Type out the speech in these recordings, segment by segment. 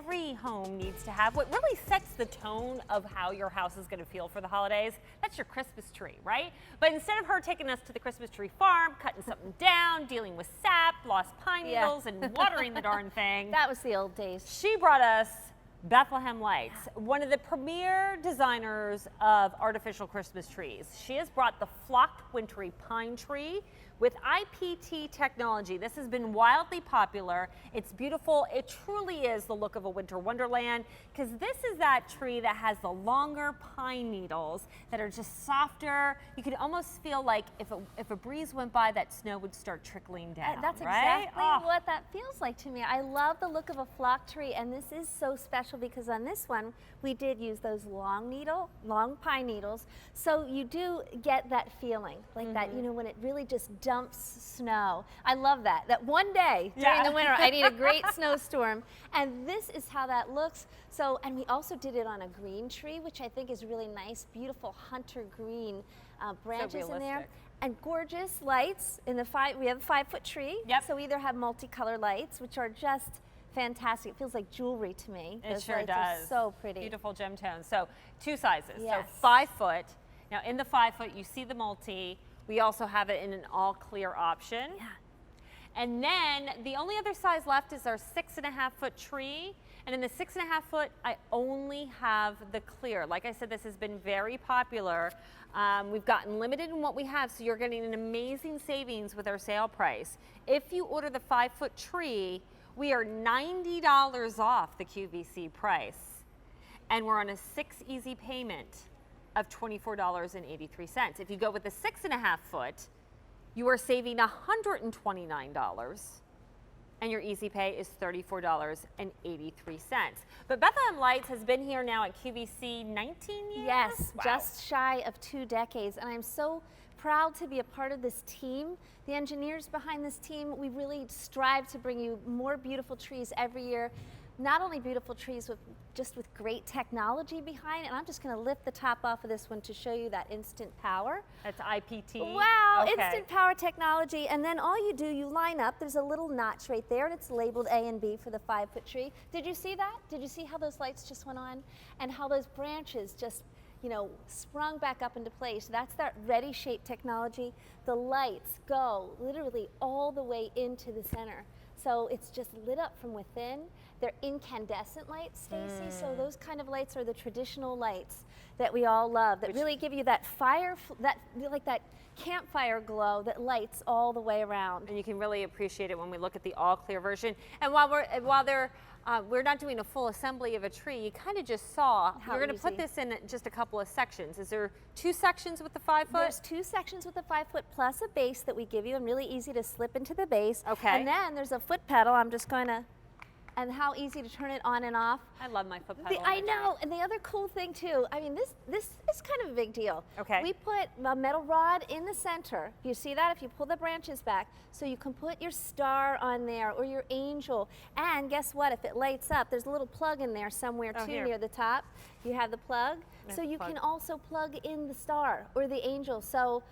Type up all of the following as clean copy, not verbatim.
every home needs to have, what really sets the tone of how your house is going to feel for the holidays, that's your Christmas tree, right? But instead of her taking us to the Christmas tree farm, cutting something down, dealing with sap, lost pine needles, and watering the darn thing. That was the old days. She brought us Bethlehem Lights, one of the premier designers of artificial Christmas trees. She has brought the flocked wintry pine tree with IPT technology. This has been wildly popular. It's beautiful. It truly is the look of a winter wonderland, because this is that tree that has the longer pine needles that are just softer. You could almost feel like if a breeze went by, that snow would start trickling down. That's right? exactly what that feels like to me. I love the look of a flock tree, and this is so special because on this one, we did use those long pine needles. So you do get that feeling, like that, you know, when it really just dumps snow. I love that. That one day during the winter, I need a great snowstorm. And this is how that looks. So, and we also did it on a green tree, which I think is really nice, beautiful hunter green branches in there. And gorgeous lights in the we have a 5-foot tree. Yep. So we either have multicolor lights, which are just fantastic. It feels like jewelry to me. It Those sure lights does. are so pretty. Beautiful gem tones. So 2 sizes. Yes. So 5 foot. Now in the 5 foot, you see the multi. We also have it in an all clear option. Yeah. And then the only other size left is our 6.5 foot tree. And in the 6.5 foot, I only have the clear. Like I said, this has been very popular. We've gotten limited in what we have, so you're getting an amazing savings with our sale price. If you order the 5 foot tree, we are $90 off the QVC price. And we're on a 6 easy payment of $24.83. If you go with the 6.5 foot, you are saving $129, and your easy pay is $34.83. But Bethlehem Lights has been here now at QVC 19 years? Yes, Wow. just shy of 2 decades, and I'm so proud to be a part of this team. The engineers behind this team, we really strive to bring you more beautiful trees every year. Not only beautiful trees just with great technology behind it, and I'm just going to lift the top off of this one to show you that instant power. That's IPT. Wow, okay. instant power technology. And then all you do, you line up, there's a little notch right there, and it's labeled A and B for the 5 foot tree. Did you see that? Did you see how those lights just went on? And how those branches just, you know, sprung back up into place? That's that ready shape technology. The lights go literally all the way into the center. So it's just lit up from within. They're incandescent lights, Stacy. So those kind of lights are the traditional lights that we all love, that really give you that fire, like that campfire glow that lights all the way around. And you can really appreciate it when we look at the all clear version. And we're not doing a full assembly of a tree, you kind of just saw. How We're going to put easy. this in just a couple of sections. Is there 2 sections with the 5 foot? There's 2 sections with the 5 foot plus a base that we give you, and really easy to slip into the base. Okay. And then there's a foot pedal. I'm just going to, and how easy to turn it on and off. I love my foot pedal. I know, and the other cool thing too, I mean, this is kind of a big deal. Okay. We put a metal rod in the center. You see that? If you pull the branches back, so you can put your star on there or your angel. And guess what? If it lights up, there's a little plug in there somewhere too, here. near the top. You have the plug. Nice So you plug. can also plug in the star or the angel. So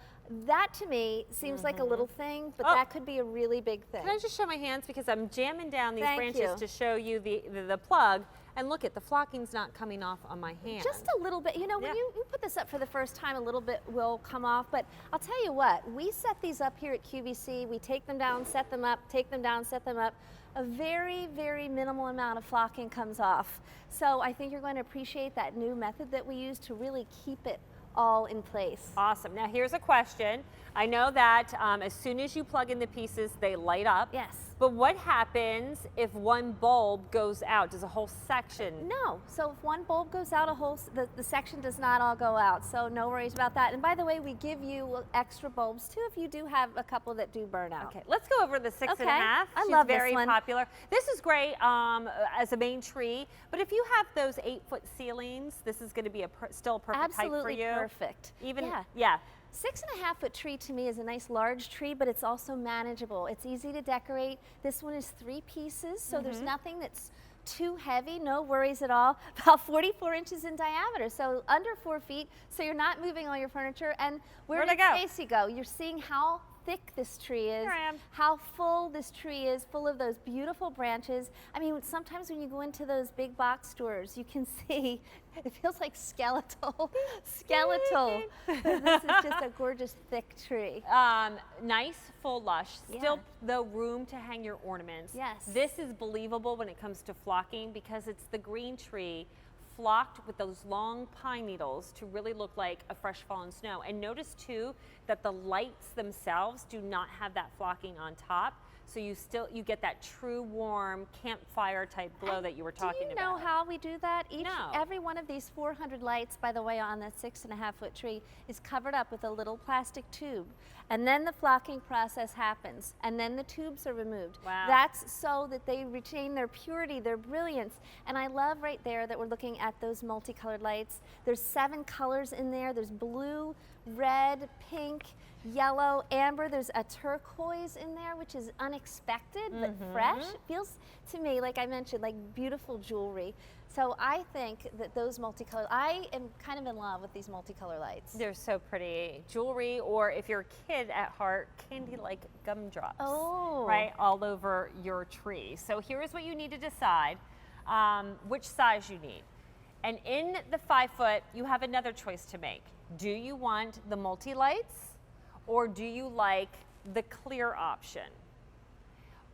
that to me seems like a little thing, but that could be a really big thing. Can I just show my hands, because I'm jamming down these Thank branches you. to show you the plug, and look at the flocking's not coming off on my hand. Just a little bit. You know, when Yeah. you put this up for the first time, a little bit will come off. But I'll tell you what, we set these up here at QVC. We take them down, set them up, take them down, set them up. A very, very minimal amount of flocking comes off. So I think you're going to appreciate that new method that we use to really keep it all in place. Awesome. Now here's a question. I know that as soon as you plug in the pieces, they light up. Yes. But what happens if one bulb goes out? Does a whole section? No. So if one bulb goes out, the section does not all go out. So no worries about that. And by the way, we give you extra bulbs too if you do have a couple that do burn out. Okay, let's go over the 6.5. Okay. I She's love this very one. popular. This is great as a main tree, but if you have those 8 foot ceilings, this is going to be still a perfect height for Absolutely you. perfect. Even yeah. 6.5 foot tree to me is a nice large tree, but it's also manageable. It's easy to decorate. This one is 3 pieces, so there's nothing that's too heavy, no worries at all. About 44 inches in diameter, so under 4 feet, so you're not moving all your furniture. And where Where'd did I go? Stacy go? You're seeing how thick this tree is, Here I am. how full this tree is, full of those beautiful branches. I mean, sometimes when you go into those big box stores, you can see, it feels like skeletal. This is just a gorgeous thick tree. Nice, full, lush. Yeah. Still, though, room to hang your ornaments. Yes. This is believable when it comes to flocking because it's the green tree flocked with those long pine needles to really look like a fresh fallen snow. And notice too that the lights themselves do not have that flocking on top. So you get that true warm campfire type glow that you were talking about. Do you know how we do that? No. Every one of these 400 lights, by the way, on the 6.5-foot tree is covered up with a little plastic tube. And then the flocking process happens. And then the tubes are removed. Wow. That's so that they retain their purity, their brilliance. And I love right there that we're looking at those multicolored lights. There's 7 colors in there. There's blue, red, pink, yellow, amber. There's a turquoise in there, which is unexpected but fresh. It feels to me, like I mentioned, like beautiful jewelry. So I think that those multicolored, I am kind of in love with these multicolor lights. They're so pretty. Jewelry, or if you're a kid at heart, candy like gumdrops. Oh. Right, all over your tree. So here's what you need to decide, which size you need. And in the 5-foot, you have another choice to make. Do you want the multi-lights, or do you like the clear option?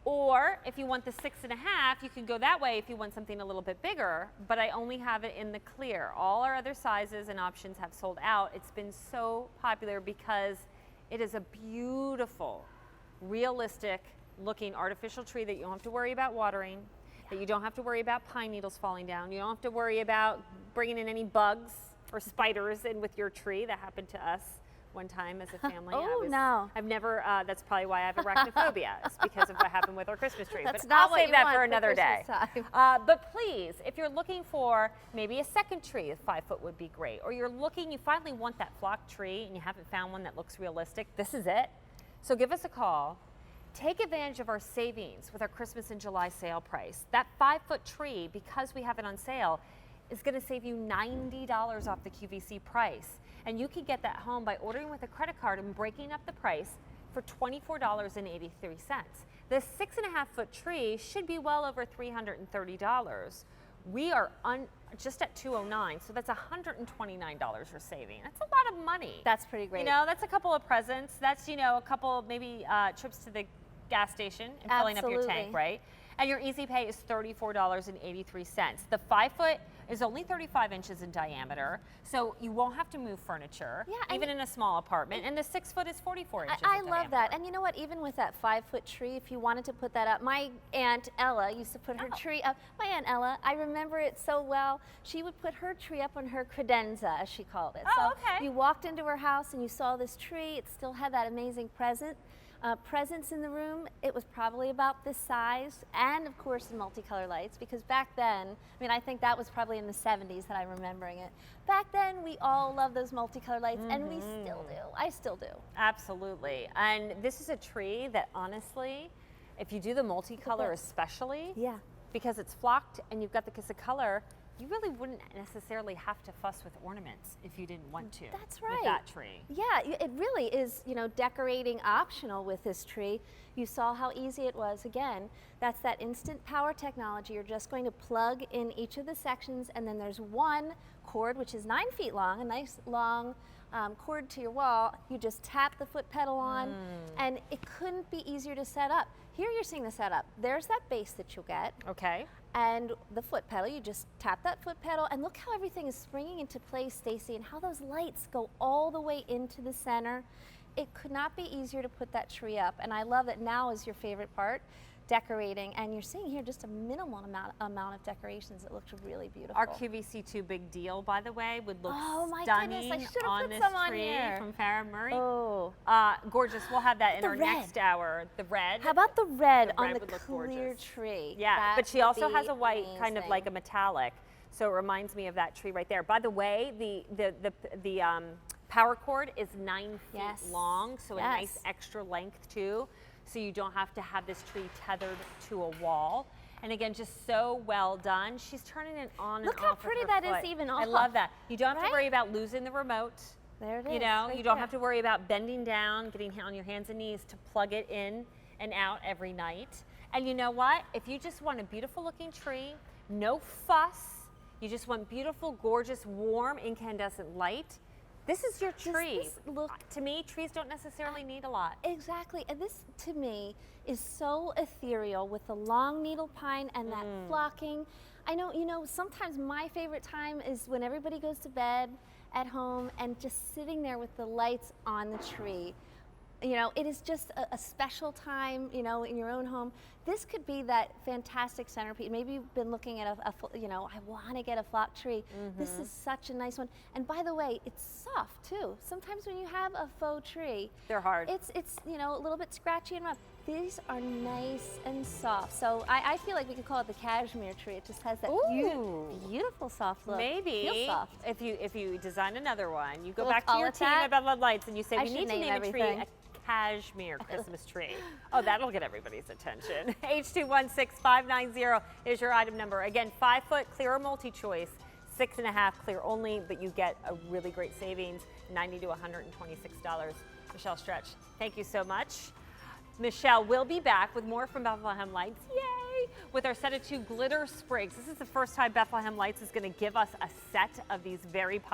Or if you want the 6.5, you can go that way if you want something a little bit bigger, but I only have it in the clear. All our other sizes and options have sold out. It's been so popular because it is a beautiful, realistic looking artificial tree that you don't have to worry about watering, that you don't have to worry about pine needles falling down. You don't have to worry about bringing in any bugs or spiders in with your tree. That happened to us one time as a family. No. I've never, that's probably why I have arachnophobia. It's because of what happened with our Christmas tree. That's but not I'll what save you that want for another day. Christmas time. But please, if you're looking for maybe a second tree, a 5-foot would be great. Or you're looking, you finally want that flock tree and you haven't found one that looks realistic, this is it. So give us a call. Take advantage of our savings with our Christmas in July sale price. That 5-foot tree, because we have it on sale, is going to save you $90 off the QVC price. And you can get that home by ordering with a credit card and breaking up the price for $24.83. The 6.5-foot tree should be well over $330. We are just at $209, so that's $129 you're saving. That's a lot of money. That's pretty great. You know, that's a couple of presents. That's, you know, a couple maybe trips to the gas station and filling up your tank, right? And your easy pay is $34.83. The 5-foot is only 35 inches in diameter, so you won't have to move furniture, even in a small apartment. And the 6-foot is 44 inches I in love diameter. that. And you know what? Even with that 5-foot tree, if you wanted to put that up, my Aunt Ella used to put her tree up. My Aunt Ella, I remember it so well. She would put her tree up on her credenza, as she called it. Oh, so okay. you walked into her house and you saw this tree. It still had that amazing presence in the room. It was probably about this size, and of course the multicolor lights, because back then, I mean, I think that was probably in the 70s that I'm remembering it. Back then, we all loved those multicolor lights, and we still do. I still do. Absolutely. And this is a tree that honestly, if you do the multicolor especially, because it's flocked and you've got the kiss of color, you really wouldn't necessarily have to fuss with ornaments if you didn't want to. That's right. With that tree. Yeah, it really is, you know, decorating optional with this tree. You saw how easy it was. Again, that's that instant power technology. You're just going to plug in each of the sections, and then there's one cord, which is 9 feet long, a nice long cord to your wall. You just tap the foot pedal on, and it couldn't be easier to set up. Here you're seeing the setup. There's that base that you'll get. Okay. And the foot pedal, you just tap that foot pedal, and look how everything is springing into place, Stacy, and how those lights go all the way into the center. It could not be easier to put that tree up, and I love that now is your favorite part, decorating, and you're seeing here just a minimal amount of decorations. It looks really beautiful. Our QVC 2 Big Deal, by the way, would look goodness, stunning I should have on put this some on tree here. from Farrah Murray. Oh. Gorgeous. We'll have that in The our red. next hour. The red. How about the red The on red the would look clear gorgeous. tree? Yeah, That but she would also be has a white, kind of amazing. like a metallic. So it reminds me of that tree right there. By the way, the power cord is 9 feet long, so a nice extra length too. So you don't have to have this tree tethered to a wall. And again, just so well done. She's turning it on and off. Look how with pretty her that foot. is even I off. love that. You don't have to Right? worry about losing the remote. There it is. You know, right you don't there. have to worry about bending down, getting on your hands and knees to plug it in and out every night. And you know what? If you just want a beautiful looking tree, no fuss, you just want beautiful, gorgeous, warm, incandescent light, this is your tree. This look, to me, trees don't necessarily need a lot. exactly. And this, to me, is so ethereal with the long needle pine and that flocking. I know, you know, sometimes my favorite time is when everybody goes to bed at home and just sitting there with the lights on the tree. You know, it is just a special time, you know, in your own home. This could be that fantastic centerpiece. Maybe you've been looking at you know, I want to get a flock tree. This is such a nice one. And by the way, it's soft too. Sometimes when you have a faux tree, They're hard. it's you know, a little bit scratchy and rough. These are nice and soft. So I feel like we could call it the cashmere tree. It just has that Ooh. beautiful soft look. Maybe Feels soft. if you design another one, you go We'll back to call your it team that. at Bethlehem Lights and you say I we should need to name name a tree everything. a cashmere Christmas tree. Oh, that'll get everybody's attention. H216590 is your item number. Again, 5-foot clear or multi-choice, 6.5 clear only, but you get a really great savings, $90 to $126. Michelle Stretch, thank you so much. Michelle will be back with more from Bethlehem Lights, yay, with our set of 2 glitter sprigs. This is the first time Bethlehem Lights is going to give us a set of these very popular